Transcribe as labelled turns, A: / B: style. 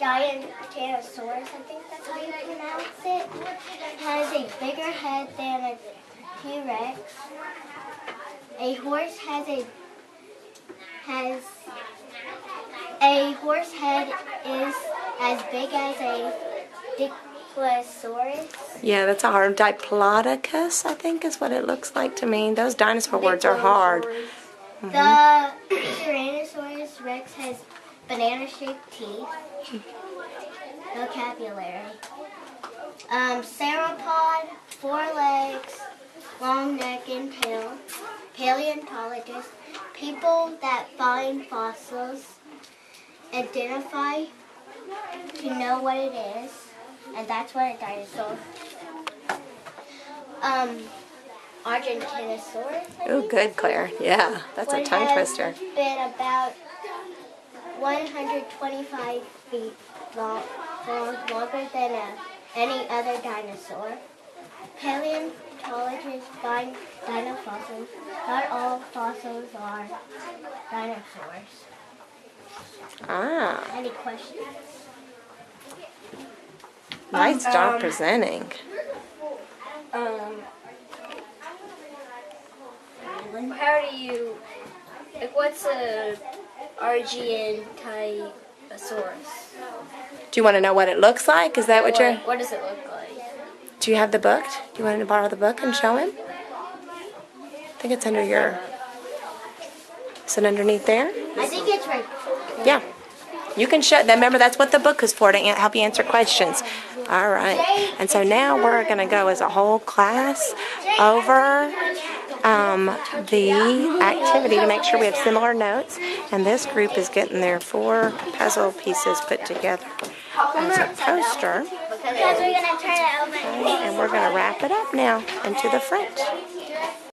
A: giant dinosaurs, I think that's how you pronounce it, has a bigger head than a T-Rex. A horse horse head is as big as a dinosaurus.
B: Yeah, that's a hard. Diplodocus, I think, is what it looks like to me. Those dinosaur words are hard.
A: The Tyrannosaurus Rex has banana-shaped teeth. Vocabulary. Sauropod, 4 legs, long neck and tail. Paleontologist, people that find fossils, identify to know what it is, and that's what a dinosaur. Argentinosaurus.
B: Oh, good, Claire. Yeah, that's a tongue twister.
A: Has been about 125 feet long, longer than any other dinosaur. Paleontologists find dino fossils. Not all fossils are dinosaurs.
B: Ah,
A: Any questions?
B: nice job presenting.
A: How do you, what's a Argentinosaurus?
B: Do you want to know what it looks like? Is that what you're...
A: What does it look like?
B: Do you have the book? Do you want to borrow the book and show him? I think it's under your... Is it underneath there?
A: I think it's right.
B: Yeah. You can show... Remember, that's what the book is for, to help you answer questions. All right. And so now we're going to go as a whole class over the activity to make sure we have similar notes. And this group is getting their 4 puzzle pieces put together as a poster.
A: Because we're going to turn it over.
B: And we're going to wrap it up now into the front.